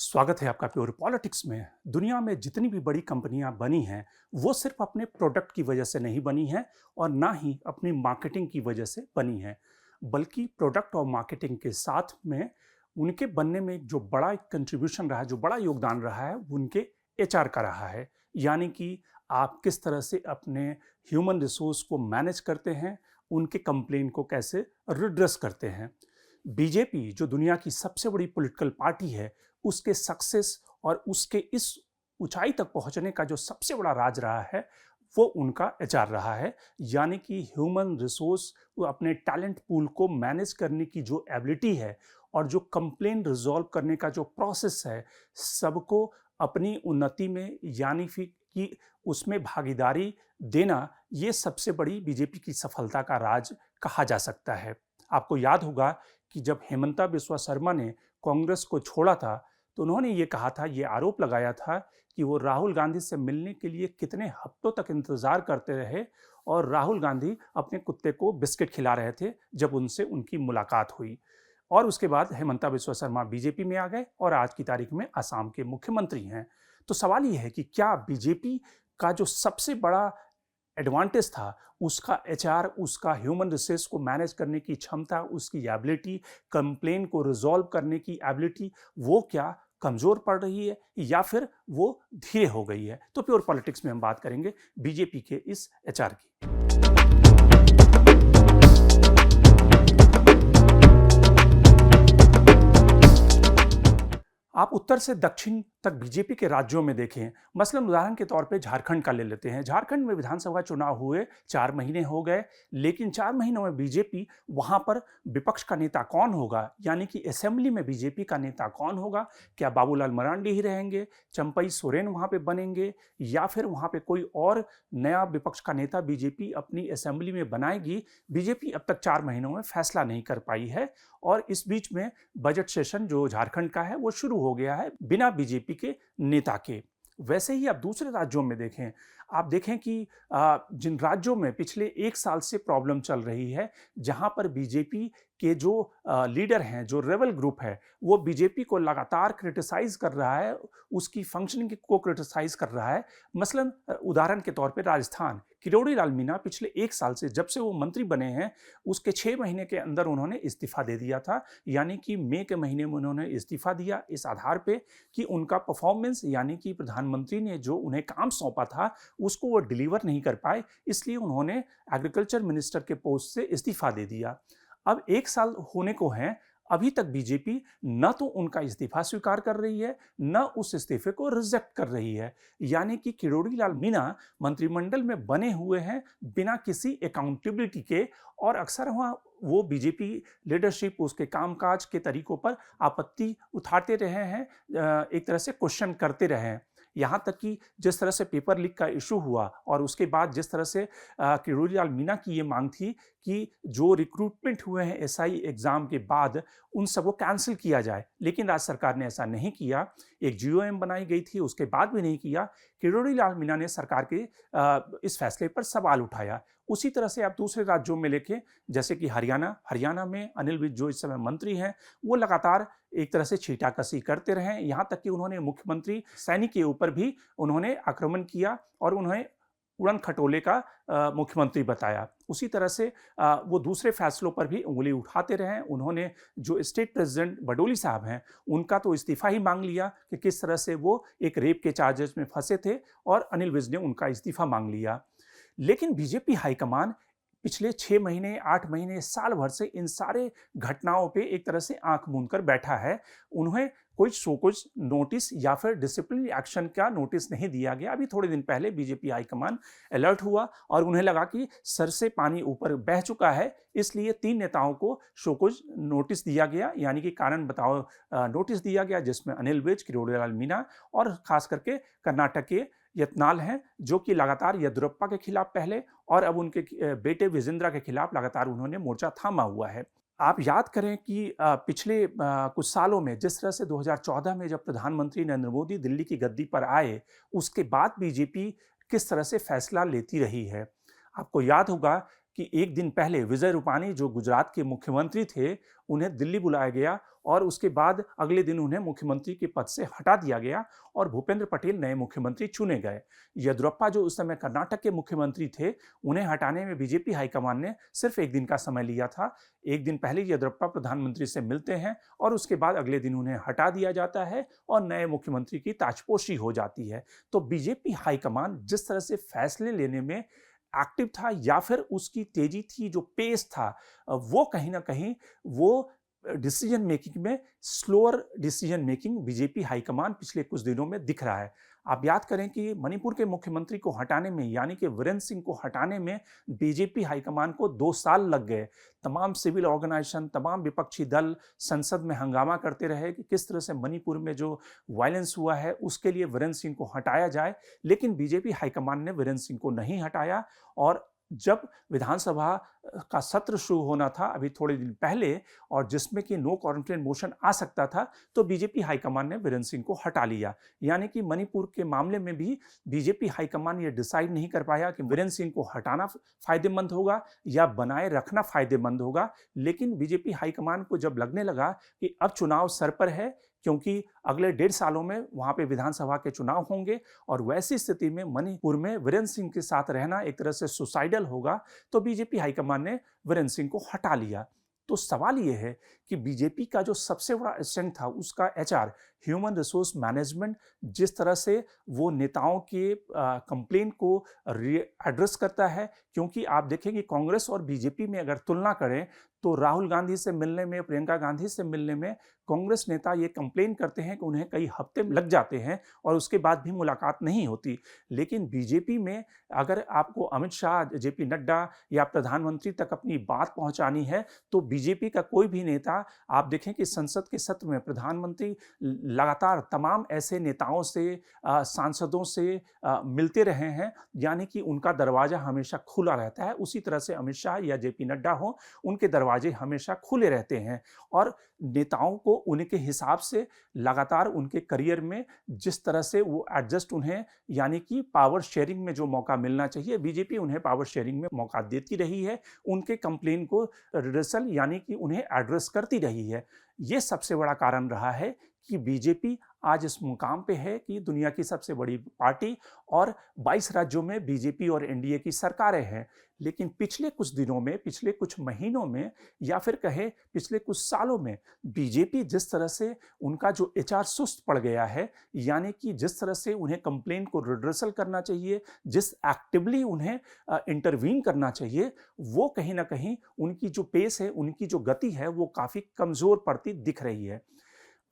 स्वागत है आपका प्योर पॉलिटिक्स में। दुनिया में जितनी भी बड़ी कंपनियां बनी हैं वो सिर्फ अपने प्रोडक्ट की वजह से नहीं बनी हैं और ना ही अपनी मार्केटिंग की वजह से बनी हैं, बल्कि प्रोडक्ट और मार्केटिंग के साथ में उनके बनने में जो बड़ा एक कंट्रीब्यूशन रहा है, जो बड़ा योगदान रहा है, वो उनके एचआर का रहा है। यानी कि आप किस तरह से अपने ह्यूमन रिसोर्स को मैनेज करते हैं, उनके कंप्लेन को कैसे रिड्रेस करते हैं। बीजेपी जो दुनिया की सबसे बड़ी पॉलिटिकल पार्टी है, उसके सक्सेस और उसके इस ऊंचाई तक पहुंचने का जो सबसे बड़ा राज रहा है वो उनका एचआर रहा है। यानी कि ह्यूमन रिसोर्स, वो अपने टैलेंट पूल को मैनेज करने की जो एबिलिटी है और जो कंप्लेन रिजॉल्व करने का जो प्रोसेस है, सबको अपनी उन्नति में यानी फिर कि उसमें भागीदारी देना, ये सबसे बड़ी बीजेपी की सफलता का राज कहा जा सकता है। आपको याद होगा कि जब हेमंता बिस्वा शर्मा ने कांग्रेस को छोड़ा था तो उन्होंने ये कहा था, ये आरोप लगाया था कि वो राहुल गांधी से मिलने के लिए कितने हफ्तों तक इंतजार करते रहे और राहुल गांधी अपने कुत्ते को बिस्किट खिला रहे थे जब उनसे उनकी मुलाकात हुई। और उसके बाद हेमंता बिस्वा शर्मा बीजेपी में आ गए और आज की तारीख में असम के मुख्यमंत्री हैं। तो सवाल ये है कि क्या बीजेपी का जो सबसे बड़ा एडवांटेज था, उसका एचआर, उसका ह्यूमन रिसोर्स को मैनेज करने की क्षमता, उसकी एबिलिटी, कंप्लेन को रिजॉल्व करने की एबिलिटी, वो क्या कमजोर पड़ रही है या फिर वो धीरे हो गई है? तो प्योर पॉलिटिक्स में हम बात करेंगे बीजेपी के इस एचआर की। आप उत्तर से दक्षिण तक बीजेपी के राज्यों में देखें, मसलन उदाहरण के तौर पे झारखंड का ले लेते हैं। झारखंड में विधानसभा चुनाव हुए 4 महीने हो गए, लेकिन 4 महीनों में बीजेपी वहां पर विपक्ष का नेता कौन होगा, यानी कि असेंबली में बीजेपी का नेता कौन होगा? क्या बाबूलाल मरांडी ही रहेंगे, चंपई सोरेन वहां पे बनेंगे, या फिर वहां पे कोई और नया विपक्ष का नेता बीजेपी अपनी असेंबली में बनाएगी? बीजेपी अब तक 4 महीनों में फैसला नहीं कर पाई है और इस बीच में बजट सेशन जो झारखंड का है वो शुरू हो गया है बिना बीजेपी के नेता के। वैसे ही आप दूसरे राज्यों में देखें, आप देखें कि जिन राज्यों में पिछले 1 साल से प्रॉब्लम चल रही है, जहां पर बीजेपी के जो लीडर हैं, जो रेबल ग्रुप है, वो बीजेपी को लगातार क्रिटिसाइज कर रहा है, उसकी फंक्शनिंग को क्रिटिसाइज कर रहा है। मसलन उदाहरण के तौर पे राजस्थान, किरोड़ी लाल मीणा पिछले 1 साल से, जब से वो मंत्री बने हैं, उसके 6 महीने के अंदर उन्होंने इस्तीफा दे दिया था। यानी कि मई के महीने में उन्होंने इस्तीफा दिया इस आधार पे कि उनका परफॉर्मेंस, यानी कि प्रधानमंत्री ने जो उन्हें काम सौंपा था उसको वो डिलीवर नहीं कर पाए, इसलिए उन्होंने एग्रीकल्चर मिनिस्टर के पोस्ट से इस्तीफा दे दिया। अब 1 साल होने को हैं, अभी तक बीजेपी न तो उनका इस्तीफा स्वीकार कर रही है, न उस इस्तीफे को रिजेक्ट कर रही है। यानी कि किरोड़ी लाल मीणा मंत्रिमंडल में बने हुए हैं बिना किसी अकाउंटेबिलिटी के, और अक्सर वहाँ वो बीजेपी लीडरशिप उसके कामकाज के तरीकों पर आपत्ति उठाते रहे हैं, एक तरह से क्वेश्चन करते रहे हैं। यहाँ तक कि जिस तरह से पेपर लीक का इशू हुआ और उसके बाद जिस तरह से किरोड़ी लाल मीणा की ये मांग थी कि जो रिक्रूटमेंट हुए हैं एसआई एग्जाम के बाद, उन सबको कैंसिल किया जाए, लेकिन राज्य सरकार ने ऐसा नहीं किया। एक जीओएम बनाई गई थी, उसके बाद भी नहीं किया। किरोड़ी लाल मीणा ने सरकार के इस फैसले पर सवाल उठाया। उसी तरह से आप दूसरे राज्यों में लेके, जैसे कि हरियाणा में अनिल विज जो इस समय मंत्री हैं, वो लगातार एक तरह से छींटाकशी करते रहे। यहाँ तक कि उन्होंने मुख्यमंत्री सैनी के ऊपर भी उन्होंने आक्रमण किया और उन्हें उड़न खटोले का मुख्यमंत्री बताया। उसी तरह से वो दूसरे फैसलों पर भी उंगली उठाते रहे। उन्होंने जो स्टेट प्रेसिडेंट बडोली साहब हैं, उनका तो इस्तीफा ही मांग लिया कि किस तरह से वो एक रेप के चार्जेस में फंसे थे, और अनिल विज ने उनका इस्तीफा मांग लिया। लेकिन बीजेपी हाईकमान पिछले 6 महीने, 8 महीने, साल भर से इन सारे घटनाओं पे एक तरह से आंख मूंद कर बैठा है। उन्हें कोई शोकॉज नोटिस या फिर डिसिप्लिनरी एक्शन का नोटिस नहीं दिया गया। अभी थोड़े दिन पहले बीजेपी हाईकमान अलर्ट हुआ और उन्हें लगा कि सर से पानी ऊपर बह चुका है, इसलिए 3 नेताओं को शोकॉज नोटिस दिया गया, यानी कि कारण बताओ नोटिस दिया गया, जिसमें अनिल विज, किरोड़ी लाल मीणा और खास करके कर्नाटक के यत्नाल हैं, जो कि लगातार येदियुरप्पा के खिलाफ पहले और अब उनके बेटे विजेंद्रा के खिलाफ लगातार उन्होंने मोर्चा थामा हुआ है। आप याद करें कि पिछले कुछ सालों में, जिस तरह से 2014 में जब प्रधानमंत्री नरेंद्र मोदी दिल्ली की गद्दी पर आए, उसके बाद बीजेपी किस तरह से फैसला लेती रही है। आपको याद होगा कि एक दिन पहले विजय रूपाणी जो गुजरात के मुख्यमंत्री थे, उन्हें दिल्ली बुलाया गया और उसके बाद अगले दिन उन्हें मुख्यमंत्री के पद से हटा दिया गया और भूपेंद्र पटेल नए मुख्यमंत्री चुने गए। येदियुरप्पा जो उस समय कर्नाटक के मुख्यमंत्री थे, उन्हें हटाने में बीजेपी हाईकमान ने सिर्फ एक दिन का समय लिया था। एक दिन पहले येदियुरप्पा प्रधानमंत्री से मिलते हैं और उसके बाद अगले दिन उन्हें हटा दिया जाता है और नए मुख्यमंत्री की ताजपोशी हो जाती है। तो बीजेपी हाईकमान जिस तरह से फैसले लेने में एक्टिव था या फिर उसकी तेजी थी, जो पेस था, वो कहीं ना कहीं वो डिसीजन मेकिंग में slower decision making BJP high command पिछले कुछ दिनों में दिख रहा है। आप याद करें कि मणिपुर के मुख्यमंत्री को हटाने में, यानी कि वीरेंद्र सिंह को हटाने में बीजेपी हाईकमान को 2 साल लग गए। तमाम सिविल ऑर्गेनाइजेशन, तमाम विपक्षी दल संसद में हंगामा करते रहे कि किस तरह से मणिपुर में जो वायलेंस हुआ है उसके लिए वीरेंद्र सिंह को हटाया जाए, लेकिन बीजेपी हाईकमान ने वीरेंद्र सिंह को नहीं हटाया। और जब विधानसभा का सत्र शुरू होना था अभी थोड़े दिन पहले, और जिसमें कि नो कॉन्फिडेंस मोशन आ सकता था, तो बीजेपी हाईकमान ने वीरेंद्र सिंह को हटा लिया। यानी कि मणिपुर के मामले में भी बीजेपी हाईकमान ये डिसाइड नहीं कर पाया कि वीरेंद्र सिंह को हटाना फायदेमंद होगा या बनाए रखना फायदेमंद होगा। लेकिन बीजेपी हाईकमान को जब लगने लगा कि अब चुनाव सर पर है, क्योंकि अगले 1.5 सालों में वहां पे विधानसभा के चुनाव होंगे और वैसी स्थिति में मणिपुर में वीरेंद्र सिंह के साथ रहना एक तरह से सुसाइडल होगा, तो बीजेपी हाईकमान ने वीरेंद्र सिंह को हटा लिया। तो सवाल ये है कि बीजेपी का जो सबसे बड़ा स्ट्रेंथ था उसका एचआर, ह्यूमन रिसोर्स मैनेजमेंट, जिस तरह से वो नेताओं के कंप्लेंट को एड्रेस करता है। क्योंकि आप देखें कि कांग्रेस और बीजेपी में अगर तुलना करें तो राहुल गांधी से मिलने में, प्रियंका गांधी से मिलने में कांग्रेस नेता ये कंप्लेन करते हैं कि उन्हें कई हफ्ते लग जाते हैं और उसके बाद भी मुलाकात नहीं होती। लेकिन बीजेपी में अगर आपको अमित शाह, जेपी नड्डा या प्रधानमंत्री तक अपनी बात पहुंचानी है, तो बीजेपी का कोई भी नेता, आप देखें कि संसद के सत्र में प्रधानमंत्री लगातार तमाम ऐसे नेताओं से, सांसदों से मिलते रहे हैं, यानी कि उनका दरवाजा हमेशा खुला रहता है। उसी तरह से अमित शाह या जेपी नड्डा हो, उनके दरवाजे हमेशा खुले रहते हैं और नेताओं को उनके हिसाब से लगातार उनके करियर में जिस तरह से वो एडजस्ट, उन्हें यानी कि पावर शेयरिंग में जो मौका मिलना चाहिए, बीजेपी उन्हें पावर शेयरिंग में मौका देती रही है, उनके कंप्लेन को रिड्रेसल यानी कि उन्हें एड्रेस करती रही है। ये सबसे बड़ा कारण रहा है कि बीजेपी आज इस मुकाम पे है कि दुनिया की सबसे बड़ी पार्टी और 22 राज्यों में बीजेपी और एनडीए की सरकारें हैं। लेकिन पिछले कुछ दिनों में, पिछले कुछ महीनों में या फिर कहें पिछले कुछ सालों में बीजेपी जिस तरह से उनका जो एचआर सुस्त पड़ गया है, यानी कि जिस तरह से उन्हें कंप्लेन को रिड्रेसल करना चाहिए, जिस एक्टिवली उन्हें इंटरवीन करना चाहिए, वो कहीं ना कहीं उनकी जो पेस है, उनकी जो गति है, वो काफ़ी कमज़ोर पड़ती दिख रही है।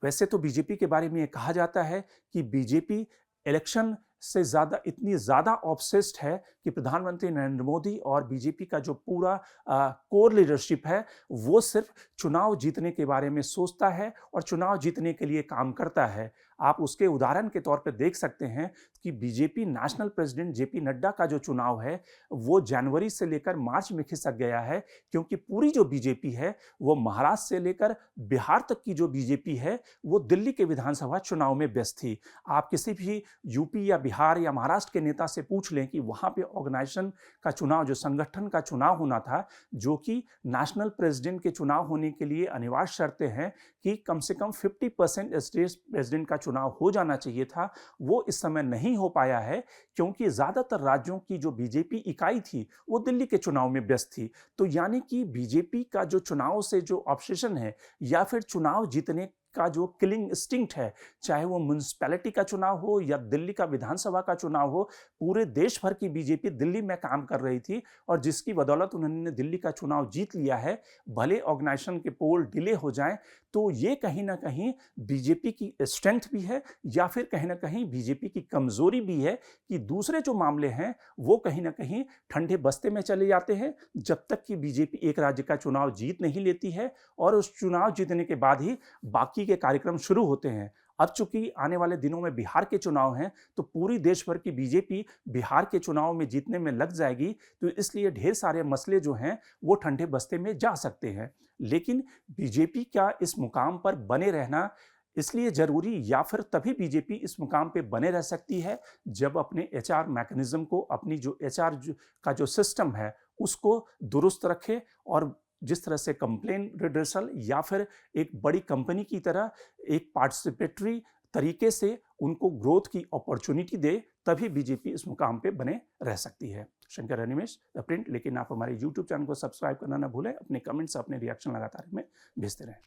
वैसे तो बीजेपी के बारे में ये कहा जाता है कि बीजेपी इलेक्शन से ज़्यादा, इतनी ज़्यादा ऑब्सेस्ड है कि प्रधानमंत्री नरेंद्र मोदी और बीजेपी का जो पूरा कोर लीडरशिप है, वो सिर्फ चुनाव जीतने के बारे में सोचता है और चुनाव जीतने के लिए काम करता है। आप उसके उदाहरण के तौर पर देख सकते हैं कि BJP national president JP Nadda का जो चुनाव है वो जनवरी से लेकर मार्च में खिसक गया है, क्योंकि पूरी जो बीजेपी है वो महाराष्ट्र से लेकर बिहार तक की जो बीजेपी है वो दिल्ली के विधानसभा चुनाव में व्यस्त थी। आप किसी भी यूपी या बिहार या महाराष्ट्र के नेता से पूछ लें कि वहाँ पे ऑर्गेनाइजेशन का चुनाव, जो संगठन का चुनाव होना था, जो कि नेशनल प्रेसिडेंट के चुनाव होने के लिए अनिवार्य शर्तें हैं कि कम से कम 50% स्टेट प्रेसिडेंट का चुनाव हो जाना चाहिए था, वो इस समय नहीं हो पाया है, क्योंकि ज़्यादातर राज्यों की जो बीजेपी इकाई थी वो दिल्ली के चुनाव में व्यस्त थी। तो यानी कि बीजेपी का जो चुनाव से जो ऑब्सेशन है या फिर चुनाव जीतने का जो किलिंग इंस्टिंक्ट है, चाहे वो म्युनिसिपैलिटी का चुनाव हो या दिल्ली का विधानसभा का चुनाव हो, पूरे देश भर की बीजेपी दिल्ली में काम कर रही थी और जिसकी बदौलत उन्होंने दिल्ली का चुनाव जीत लिया है। भले ऑर्गेनाइजेशन के पोल डिले हो जाएं, तो ये कहीं ना कहीं बीजेपी की स्ट्रेंथ भी है या फिर कहीं ना कहीं बीजेपी की कमजोरी भी है कि दूसरे जो मामले हैं वो कहीं ना कहीं ठंडे बस्ते में चले जाते हैं जब तक कि बीजेपी एक राज्य का चुनाव जीत नहीं लेती है, और उस चुनाव जीतने के बाद ही बाकी के कार्यक्रम शुरू होते हैं। अब चूंकि आने वाले दिनों में बिहार के चुनाव हैं, तो पूरी देश भर की बीजेपी बिहार के चुनाव में जीतने में लग जाएगी, तो इसलिए ढेर सारे मसले जो हैं वो ठंडे बस्ते में जा सकते हैं। लेकिन बीजेपी का इस मुकाम पर बने रहना इसलिए जरूरी, या फिर तभी बीजेपी इस मुकाम पे बने रह सकती है जब अपने एचआर मैकेनिज्म को, अपनी जो एचआर का जो सिस्टम है उसको दुरुस्त रखे और जिस तरह से कंप्लेन रिड्रेसल या फिर एक बड़ी कंपनी की तरह एक पार्टिसिपेटरी तरीके से उनको ग्रोथ की अपॉर्चुनिटी दे, तभी बीजेपी इस मुकाम पे बने रह सकती है। Shankar Animesh the print. लेकिन आप हमारे यूट्यूब चैनल को सब्सक्राइब करना ना भूलें। अपने कमेंट्स, अपने रिएक्शन लगातार हमें भेजते रहें।